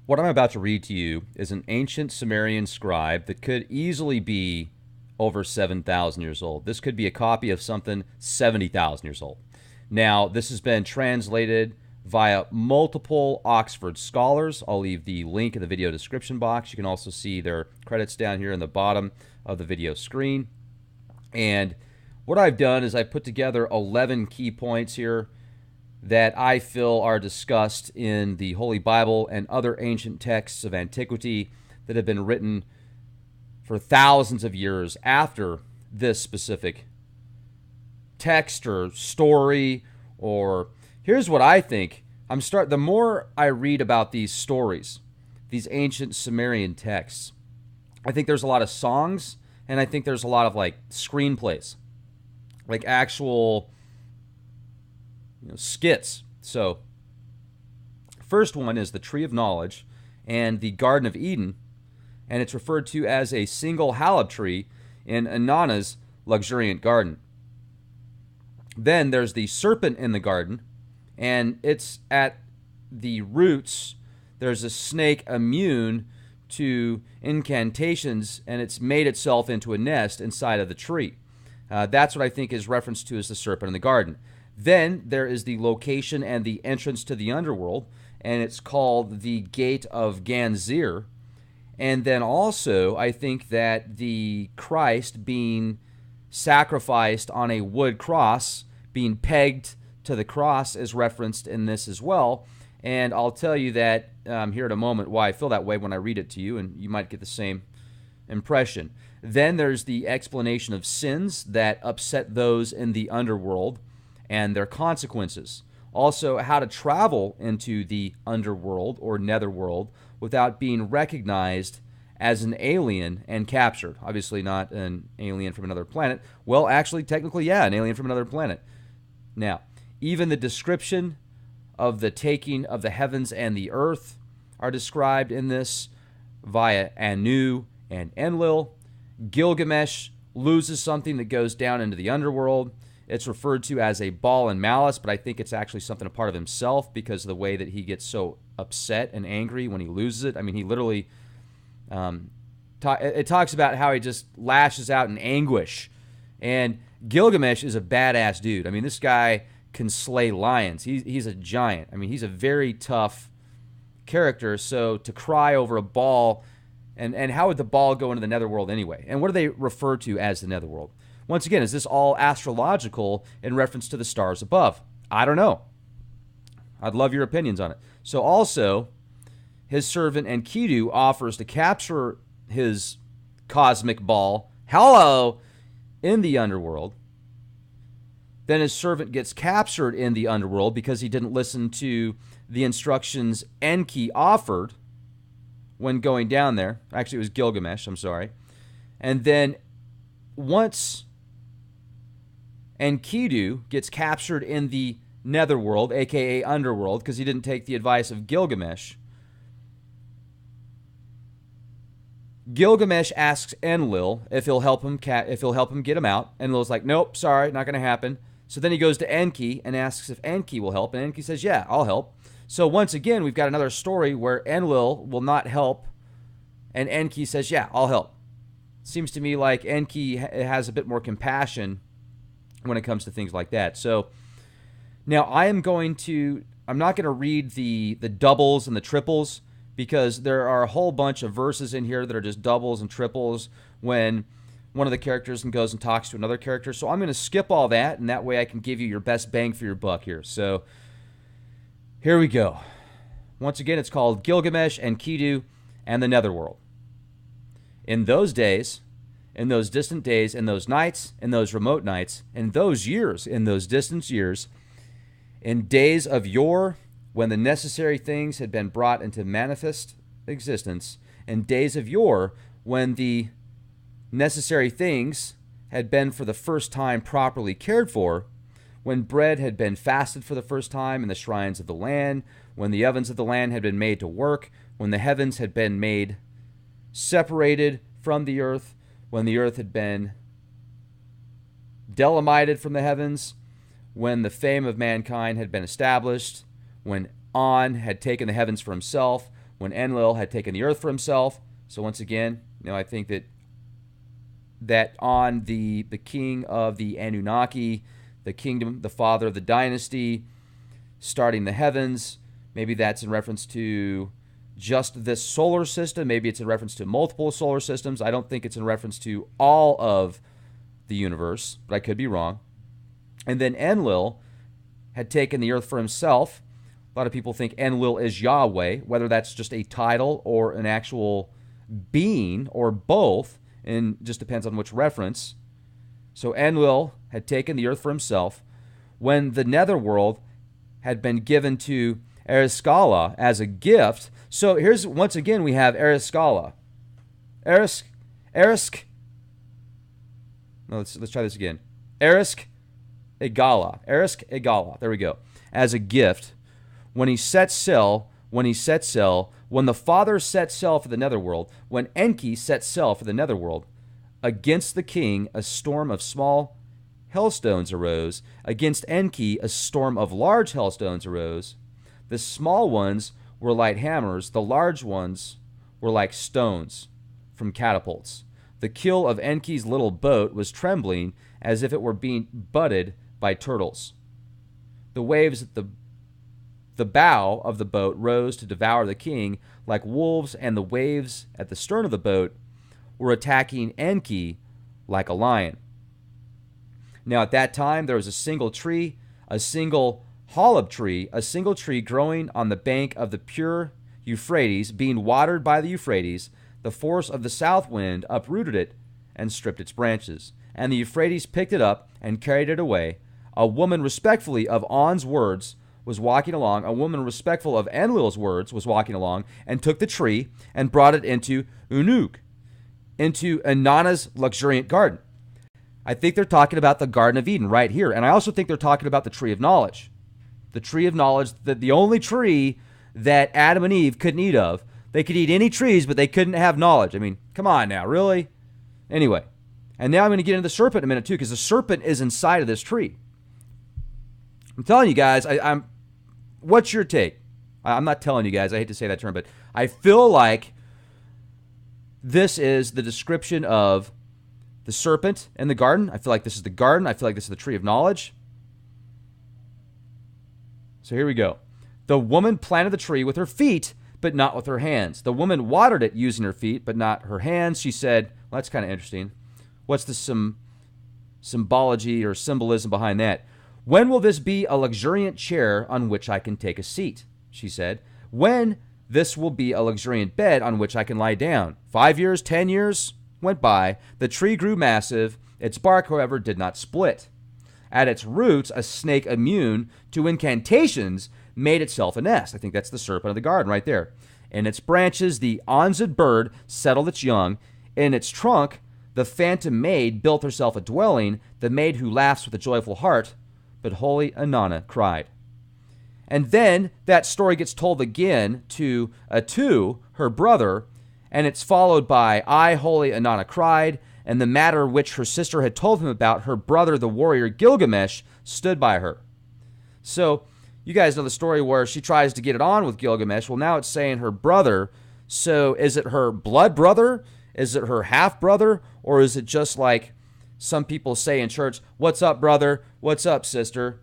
What I'm about to read to you is an ancient Sumerian scribe that could easily be over 7,000 years old. This could be a copy of something 70,000 years old. Now, this has been translated via multiple Oxford scholars. I'll leave the link in the video description box. You can also see their credits down here in the bottom of the video screen. And what I've done is I put together 11 key points here that I feel are discussed in the Holy Bible and other ancient texts of antiquity that have been written for thousands of years after this specific text or story. Or here's what I think. The more I read about these stories, these ancient Sumerian texts, I think there's a lot of songs, and I think there's a lot of like screenplays, like actual skits. So, first one is the Tree of Knowledge and the Garden of Eden, and it's referred to as a single halab tree in Inanna's luxuriant garden. Then there's the serpent in the garden, and it's at the roots. There's a snake immune to incantations, and it's made itself into a nest inside of the tree. That's what I think is referenced to as the serpent in the garden. Then there is the location and the entrance to the underworld, and it's called the Gate of Ganzir. And then also, I think that the Christ being sacrificed on a wood cross, being pegged to the cross, is referenced in this as well. And I'll tell you that here in a moment why I feel that way when I read it to you, and you might get the same impression. Then there's the explanation of sins that upset those in the underworld and their consequences. Also, how to travel into the underworld or netherworld without being recognized as an alien and captured. Obviously not an alien from another planet. Well, actually, technically, yeah, an alien from another planet. Now, even the description of the taking of the heavens and the earth are described in this via Anu and Enlil. Gilgamesh loses something that goes down into the underworld. It's referred to as a ball and malice, but I think it's actually something a part of himself because of the way that he gets so upset and angry when he loses it. I mean, he literally, it talks about how he just lashes out in anguish. And Gilgamesh is a badass dude. I mean, this guy can slay lions. He's a giant. I mean, he's a very tough character. So to cry over a ball, and how would the ball go into the netherworld anyway? And what do they refer to as the netherworld? Once again, is this all astrological in reference to the stars above? I don't know. I'd love your opinions on it. So also, his servant Enkidu offers to capture his cosmic ball, hello, in the underworld. Then his servant gets captured in the underworld because he didn't listen to the instructions Enki offered when going down there. Actually, it was Gilgamesh, I'm sorry. And then once Enkidu gets captured in the netherworld, aka underworld, because he didn't take the advice of Gilgamesh, Gilgamesh asks Enlil if he'll help him get him out. Enlil's like, nope, sorry, not going to happen. So then he goes to Enki and asks if Enki will help, and Enki says, yeah, I'll help. So once again, we've got another story where Enlil will not help, and Enki says, yeah, I'll help. Seems to me like Enki has a bit more compassion when it comes to things like that. So now I'm not going to read the doubles and the triples, because there are a whole bunch of verses in here that are just doubles and triples when one of the characters goes and talks to another character. So I'm going to skip all that, and that way I can give you your best bang for your buck here. So here we go. Once again, it's called Gilgamesh, Enkidu, and the Netherworld. In those days, in those distant days, in those nights, in those remote nights, in those years, in those distant years, in days of yore, when the necessary things had been brought into manifest existence, in days of yore, when the necessary things had been for the first time properly cared for, when bread had been fasted for the first time in the shrines of the land, when the ovens of the land had been made to work, when the heavens had been made separated from the earth, when the earth had been delimited from the heavens, when the fame of mankind had been established, when On had taken the heavens for himself, when Enlil had taken the earth for himself. So once again, I think that on the king of the Anunnaki, the kingdom, the father of the dynasty, starting the heavens, maybe that's in reference to just this solar system. Maybe it's in reference to multiple solar systems. I don't think it's in reference to all of the universe, but I could be wrong. And then Enlil had taken the earth for himself. A lot of people think Enlil is Yahweh, whether that's just a title or an actual being or both, and just depends on which reference. So Enlil had taken the earth for himself when the netherworld had been given to Eriskala as a gift. So here's, once again, we have Eriskala. Let's try this again. Erisk Egala. There we go. As a gift. When he set sail, when the Father set sail for the netherworld, when Enki set sail for the netherworld, against the king a storm of small hailstones arose. Against Enki a storm of large hailstones arose. The small ones were like hammers, the large ones were like stones from catapults. The keel of Enki's little boat was trembling as if it were being butted by turtles. The waves at the bow of the boat rose to devour the king like wolves, and the waves at the stern of the boat were attacking Enki like a lion. Now at that time there was a single tree, a single holub tree, a single tree growing on the bank of the pure Euphrates, being watered by the Euphrates. The force of the south wind uprooted it and stripped its branches. And the Euphrates picked it up and carried it away. A woman respectfully of On's words was walking along. A woman respectful of Enlil's words was walking along and took the tree and brought it into Unuk, into Inanna's luxuriant garden. I think they're talking about the Garden of Eden right here. And I also think they're talking about the tree of knowledge. The tree of knowledge, the only tree that Adam and Eve couldn't eat of. They could eat any trees, but they couldn't have knowledge. I mean, come on now, really? Anyway, and now I'm going to get into the serpent in a minute too, because the serpent is inside of this tree. I'm telling you guys, what's your take? I'm not telling you guys, I hate to say that term, but I feel like this is the description of the serpent in the garden. I feel like this is the garden. I feel like this is the tree of knowledge. So here we go. The woman planted the tree with her feet, but not with her hands. The woman watered it using her feet, but not her hands. She said, well, that's kind of interesting. What's the symbology or symbolism behind that? When will this be a luxuriant chair on which I can take a seat? She said. When this will be a luxuriant bed on which I can lie down. 5 years, 10 years went by. The tree grew massive. Its bark, however, did not split. At its roots, a snake immune to incantations made itself a nest. I think that's the serpent of the garden right there. In its branches, the onzed bird settled its young. In its trunk, the phantom maid built herself a dwelling, the maid who laughs with a joyful heart. But holy Inanna cried. And then that story gets told again to Atu, her brother, and it's followed by I, holy Inanna cried, and the matter which her sister had told him about, her brother, the warrior Gilgamesh, stood by her. So you guys know the story where she tries to get it on with Gilgamesh. Well, now it's saying her brother. So is it her blood brother? Is it her half brother? Or is it just like some people say in church, what's up, brother? What's up, sister?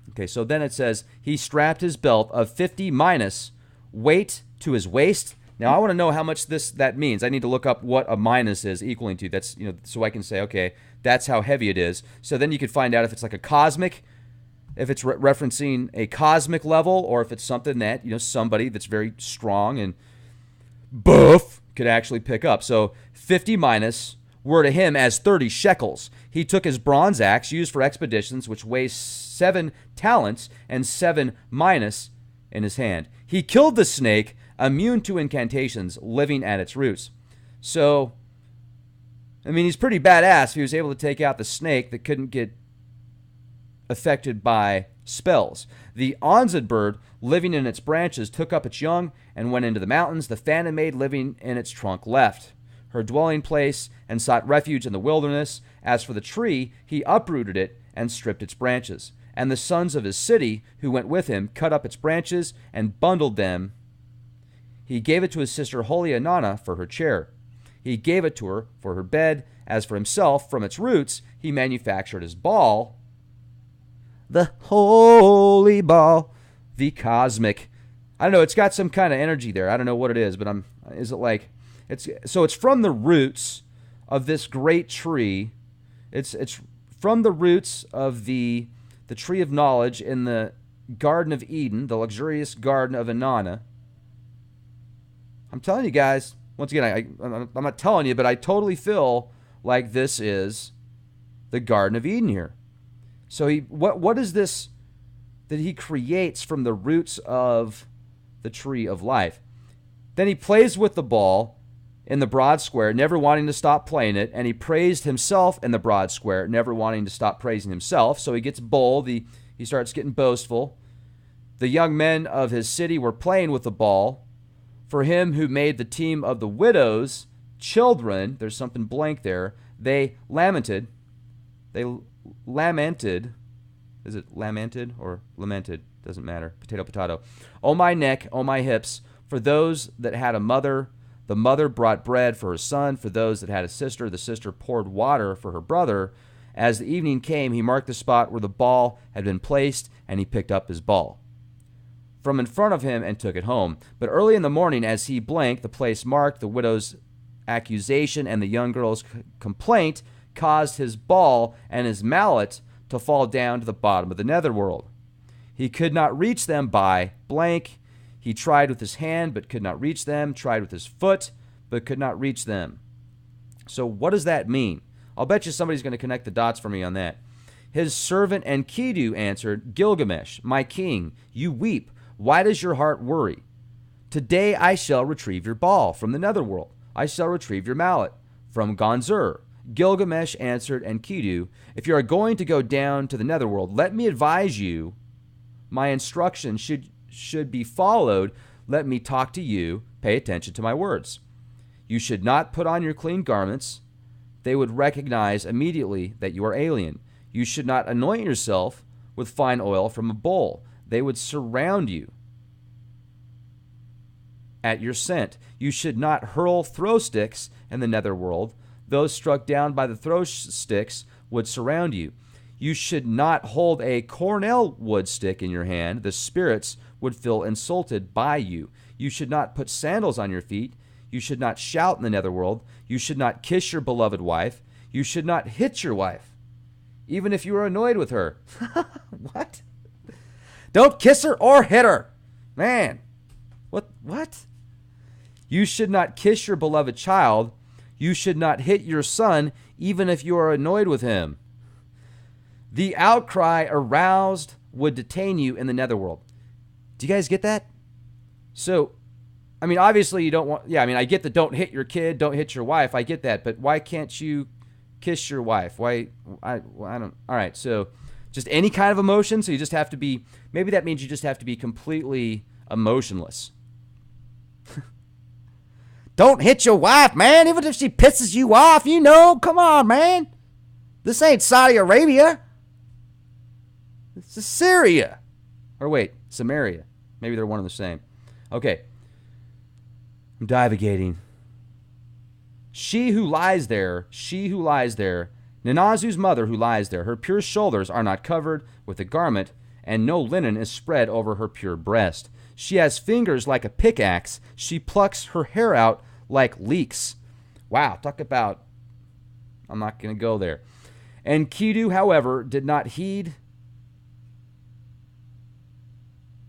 Okay, so then it says, he strapped his belt of 50 minus weight to his waist. Now, I want to know how much that means. I need to look up what a minus is equaling to. That's, so I can say, okay, that's how heavy it is. So then you could find out if it's like a cosmic, if it's referencing a cosmic level, or if it's something that, somebody that's very strong and buff could actually pick up. So 50 minus were to him as 30 shekels. He took his bronze axe used for expeditions, which weighs 7 talents and 7 minus in his hand. He killed the snake, immune to incantations, living at its roots. So, he's pretty badass. He was able to take out the snake that couldn't get affected by spells. The onzed bird, living in its branches, took up its young and went into the mountains. The phantom maid, living in its trunk, left her dwelling place and sought refuge in the wilderness. As for the tree, he uprooted it and stripped its branches. And the sons of his city who went with him cut up its branches and bundled them. He gave it to his sister Holianana for her chair. He gave it to her for her bed. As for himself, from its roots, he manufactured his ball, the holy ball, the cosmic. I don't know, it's got some kind of energy there. I don't know what it is, but is it like, it's from the roots of this great tree. It's from the roots of the tree of knowledge in the Garden of Eden, the luxurious Garden of Inanna. I'm telling you guys, once again, I'm not telling you, but I totally feel like this is the Garden of Eden here. So what is this that he creates from the roots of the tree of life? Then he plays with the ball in the broad square, never wanting to stop playing it, and he praised himself in the broad square, never wanting to stop praising himself. So he gets bold, he starts getting boastful. The young men of his city were playing with the ball. For him who made the team of the widows, children, there's something blank there, they lamented. They lamented. Is it lamented or lamented? Doesn't matter. Potato, potato. Oh, my neck, oh, my hips. For those that had a mother, the mother brought bread for her son. For those that had a sister, the sister poured water for her brother. As the evening came, he marked the spot where the ball had been placed, and he picked up his ball from in front of him and took it home. But early in the morning, as he blanked the place marked, the widow's accusation and the young girl's complaint caused his ball and his mallet to fall down to the bottom of the netherworld. He could not reach them by blank. He tried with his hand, but could not reach them, tried with his foot, but could not reach them. So what does that mean? I'll bet you somebody's going to connect the dots for me on that. His servant Enkidu answered, Gilgamesh, my king, you weep. Why does your heart worry? Today I shall retrieve your ball from the netherworld. I shall retrieve your mallet from Gonzur. Gilgamesh answered Enkidu, if you are going to go down to the netherworld, let me advise you. My instructions should be followed. Let me talk to you. Pay attention to my words. You should not put on your clean garments. They would recognize immediately that you are alien. You should not anoint yourself with fine oil from a bowl. They would surround you at your scent. You should not hurl throw sticks in the netherworld. Those struck down by the throw sticks would surround you. You should not hold a cornel wood stick in your hand. The spirits would feel insulted by you. You should not put sandals on your feet. You should not shout in the netherworld. You should not kiss your beloved wife. You should not hit your wife, even if you are annoyed with her. What? Don't kiss her or hit her. Man, what? You should not kiss your beloved child. You should not hit your son, even if you are annoyed with him. The outcry aroused would detain you in the netherworld. Do you guys get that? So, I mean, obviously you don't want, I get the don't hit your kid, don't hit your wife. I get that, but why can't you kiss your wife? I don't, all right, so just any kind of emotion, so you just have to be, maybe that means you just have to be completely emotionless. Don't hit your wife, man, even if she pisses you off, come on, man. This ain't Saudi Arabia. This is Syria. Or wait, Samaria. Maybe they're one and the same. Okay. I'm divagating. She who lies there, Nanazu's mother who lies there, her pure shoulders are not covered with a garment, and no linen is spread over her pure breast. She has fingers like a pickaxe. She plucks her hair out like leeks. Wow, talk about, I'm not going to go there. And Enkidu, however, did not heed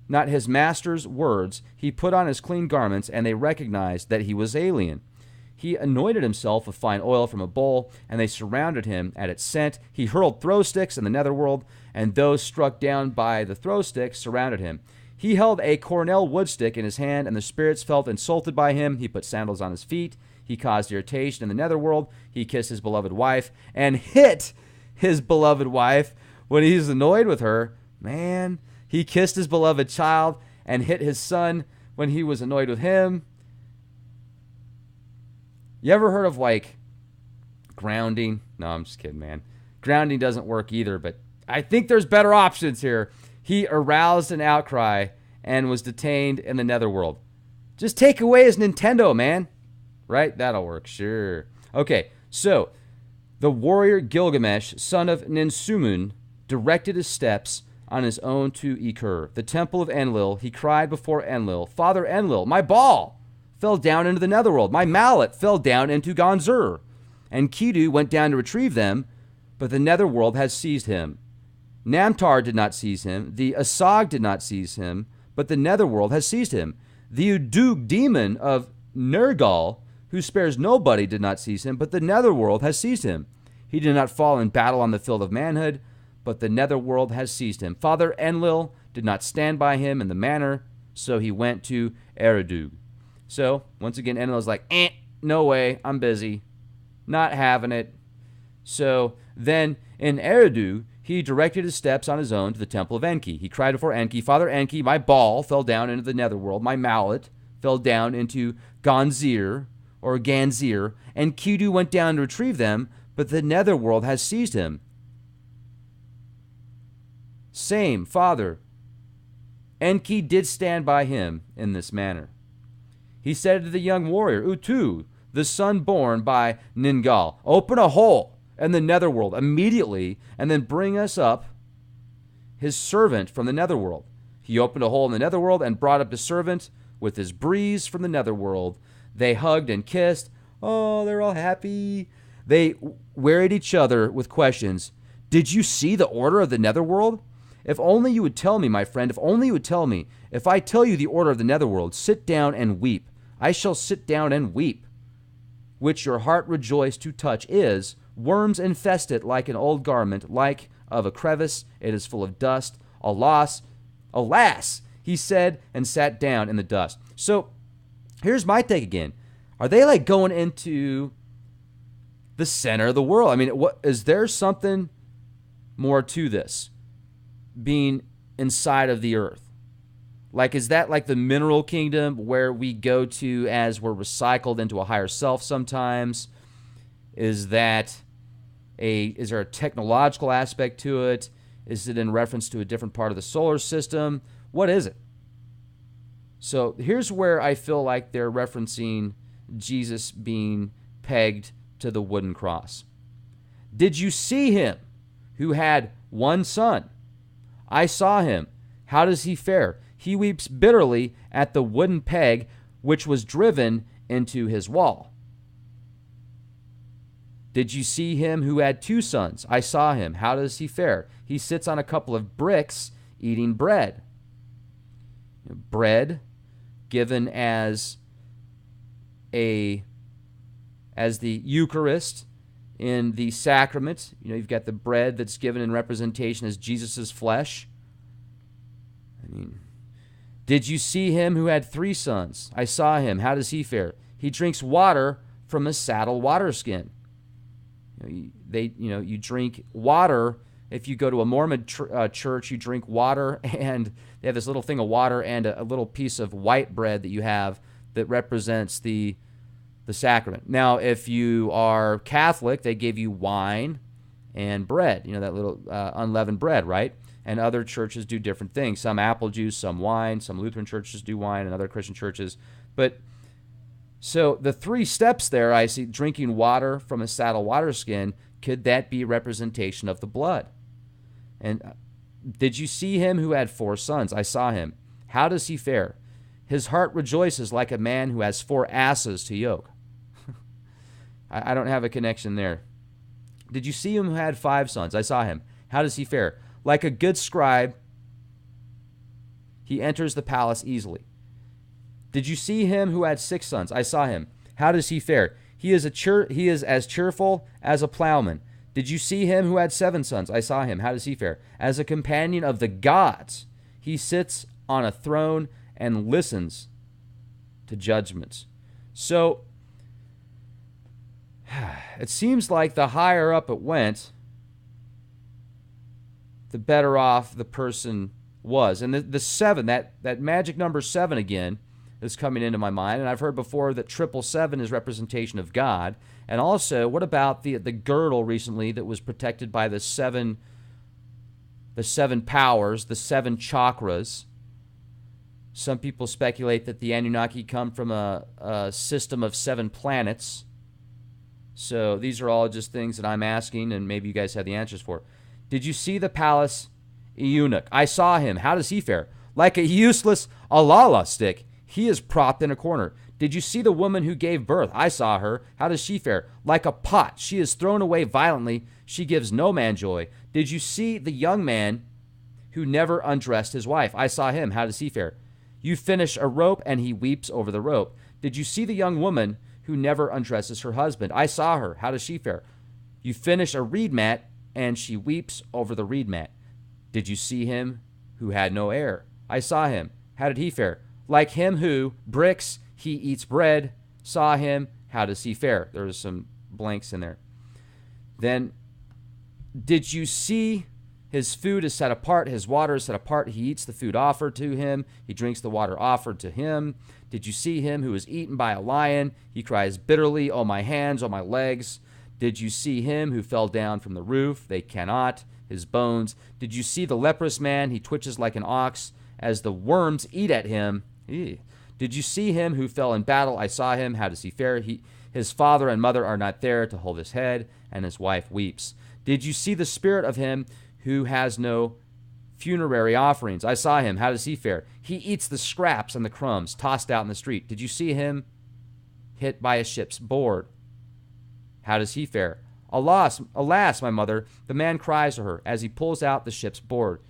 not his master's words. He put on his clean garments, and they recognized that he was alien. He anointed himself with fine oil from a bowl, and they surrounded him at its scent. He hurled throw sticks in the netherworld, and those struck down by the throw sticks surrounded him. He held a cornel wood stick in his hand, and the spirits felt insulted by him. He put sandals on his feet. He caused irritation in the netherworld. He kissed his beloved wife and hit his beloved wife when he's annoyed with her. Man, he kissed his beloved child and hit his son when he was annoyed with him. You ever heard of, like, grounding? No, I'm just kidding, man. Grounding doesn't work either, but I think there's better options here. He aroused an outcry and was detained in the netherworld. Just take away his Nintendo, man. Right? That'll work. Sure. Okay, so the warrior Gilgamesh, son of Ninsumun, directed his steps on his own to Ekur, the temple of Enlil. He cried before Enlil, Father Enlil, my ball fell down into the netherworld. My mallet fell down into Gonzur. And Kidu went down to retrieve them, but the netherworld has seized him. Namtar did not seize him. The Asag did not seize him, but the netherworld has seized him. The Udug demon of Nergal, who spares nobody, did not seize him, but the netherworld has seized him. He did not fall in battle on the field of manhood, but the netherworld has seized him. Father Enlil did not stand by him in the manor, so he went to Eridu. So, once again, Enlil's like, no way, I'm busy. Not having it. So, then in Eridu, he directed his steps on his own to the temple of Enki. He cried before Enki, Father Enki, my ball fell down into the netherworld. My mallet fell down into Ganzir, and Kidu went down to retrieve them, but the netherworld has seized him. Same, Father. Enki did stand by him in this manner. He said to the young warrior, Utu, the son born by Ningal, open a hole in the netherworld immediately, and then bring us up his servant from the netherworld. He opened a hole in the netherworld and brought up his servant with his breeze from the netherworld. They hugged and kissed. Oh, they're all happy. They wearied each other with questions. Did you see the order of the netherworld? If only you would tell me, my friend, if only you would tell me. If I tell you the order of the netherworld, sit down and weep. I shall sit down and weep. Which your heart rejoiced to touch is, worms infest it like an old garment, like of a crevice, it is full of dust. Alas, he said, and sat down in the dust. So, here's my take again. Are they like going into the center of the world? I mean, what is there something more to this being inside of the earth? Like, is that like the mineral kingdom where we go to as we're recycled into a higher self sometimes? Is there a technological aspect to it? Is it in reference to a different part of the solar system? What is it? So here's where I feel like they're referencing Jesus being pegged to the wooden cross. Did you see him who had one son? I saw him. How does he fare? He weeps bitterly at the wooden peg which was driven into his wall. Did you see him who had two sons? I saw him. How does he fare? He sits on a couple of bricks eating bread. Bread given as the Eucharist in the sacrament. You've got the bread that's given in representation as Jesus' flesh. Did you see him who had three sons? I saw him. How does he fare? He drinks water from a saddle water skin. You drink water. If you go to a Mormon church, you drink water, and they have this little thing of water and a little piece of white bread that you have that represents the sacrament. Now, if you are Catholic, they give you wine and bread, that little unleavened bread, right? And other churches do different things. Some apple juice, some wine. Some Lutheran churches do wine, and other Christian churches. But so the three steps there, I see drinking water from a saddle water skin. Could that be a representation of the blood? And did you see him who had four sons? I saw him. How does he fare? His heart rejoices like a man who has four asses to yoke. I don't have a connection there. Did you see him who had five sons? I saw him. How does he fare? Like a good scribe, he enters the palace easily. Did you see him who had six sons? I saw him. How does he fare? He is as cheerful as a plowman. Did you see him who had seven sons? I saw him. How does he fare? As a companion of the gods, he sits on a throne and listens to judgments. So, it seems like the higher up it went, the better off the person was. And the seven, that magic number 7 again, is coming into my mind. And I've heard before that 777 is representation of God. And also, what about the girdle recently that was protected by the 7 the 7 powers, the 7 chakras. Some people speculate that the Anunnaki come from a system of 7 planets. So these are all just things that I'm asking, and maybe you guys have the answers for. Did you see the palace eunuch? I saw him. How does he fare? Like a useless alala stick, he is propped in a corner. Did you see the woman who gave birth? I saw her. How does she fare? Like a pot, she is thrown away violently. She gives no man joy. Did you see the young man who never undressed his wife? I saw him. How does he fare? You finish a rope, and he weeps over the rope. Did you see the young woman who never undresses her husband? I saw her. How does she fare? You finish a reed mat, and she weeps over the reed mat. Did you see him who had no heir? I saw him. How did he fare? Like him who bricks, he eats bread. Saw him. How does he fare? There's some blanks in there. Then, did you see his food is set apart, his water is set apart. He eats the food offered to him. He drinks the water offered to him. Did you see him who was eaten by a lion? He cries bitterly, oh, my hands, oh, my legs. Did you see him who fell down from the roof? They cannot. His bones. Did you see the leprous man? He twitches like an ox as the worms eat at him. Did you see him who fell in battle? I saw him. How does he fare? His father and mother are not there to hold his head, and his wife weeps. Did you see the spirit of him who has no funerary offerings? I saw him. How does he fare? He eats the scraps and the crumbs tossed out in the street. Did you see him hit by a ship's board? How does he fare? Alas, my mother, the man cries to her as he pulls out the ship's board.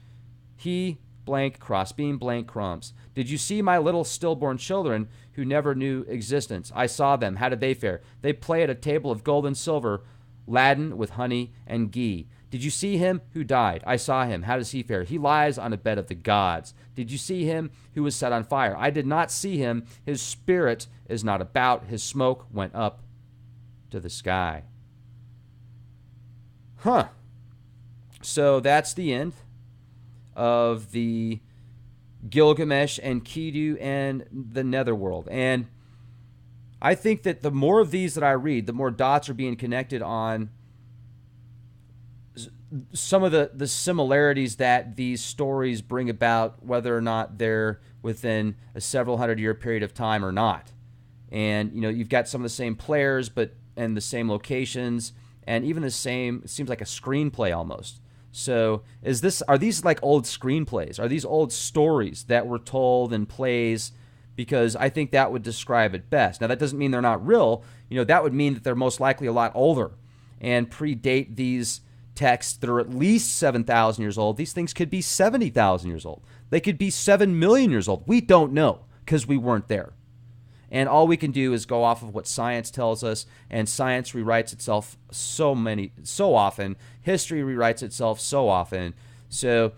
He blank crossbeam blank crumbs. Did you see my little stillborn children who never knew existence? I saw them. How did they fare? They play at a table of gold and silver, laden with honey and ghee. Did you see him who died? I saw him. How does he fare? He lies on a bed of the gods. Did you see him who was set on fire? I did not see him. His spirit is not about. His smoke went up to the sky. So that's the end of the Gilgamesh and Enkidu and the Netherworld. And I think that the more of these that I read, the more dots are being connected on some of the similarities that these stories bring about, whether or not they're within a several hundred-year period of time or not. And, you know, you've got some of the same players, and the same locations, and even the same, it seems like a screenplay almost. So are these like old screenplays? Are these old stories that were told in plays? Because I think that would describe it best. Now, that doesn't mean they're not real. You know, that would mean that they're most likely a lot older and predate these texts that are at least 7,000 years old. These things could be 70,000 years old. They could be 7 million years old. We don't know because we weren't there. And all we can do is go off of what science tells us, and science rewrites itself so often. History rewrites itself so often. So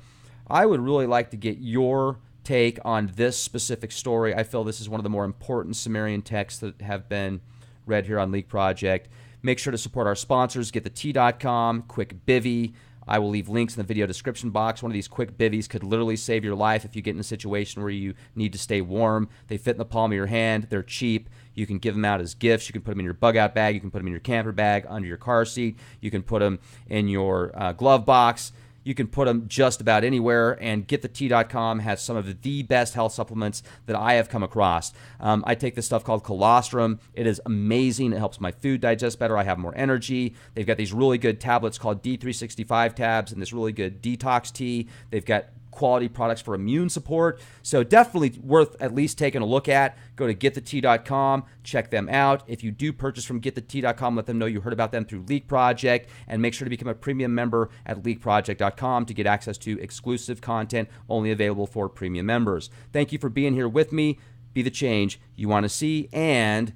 I would really like to get your take on this specific story. I feel this is one of the more important Sumerian texts that have been read here on Leak Project. Make sure to support our sponsors, GetTheT.com, Quick Bivvy. I will leave links in the video description box. One of these quick bivvies could literally save your life if you get in a situation where you need to stay warm. They fit in the palm of your hand. They're cheap. You can give them out as gifts. You can put them in your bug-out bag. You can put them in your camper bag, under your car seat. You can put them in your glove box. You can put them just about anywhere, and GetTheT.com has some of the best health supplements that I have come across. I take this stuff called colostrum. It is amazing. It helps my food digest better. I have more energy. They've got these really good tablets called D365 tabs and this really good detox tea. They've got quality products for immune support. So definitely worth at least taking a look at. Go to GetTheT.com, check them out. If you do purchase from GetTheT.com, let them know you heard about them through Leak Project, and make sure to become a premium member at LeakProject.com to get access to exclusive content only available for premium members. Thank you for being here with me. Be the change you want to see, and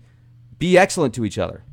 be excellent to each other.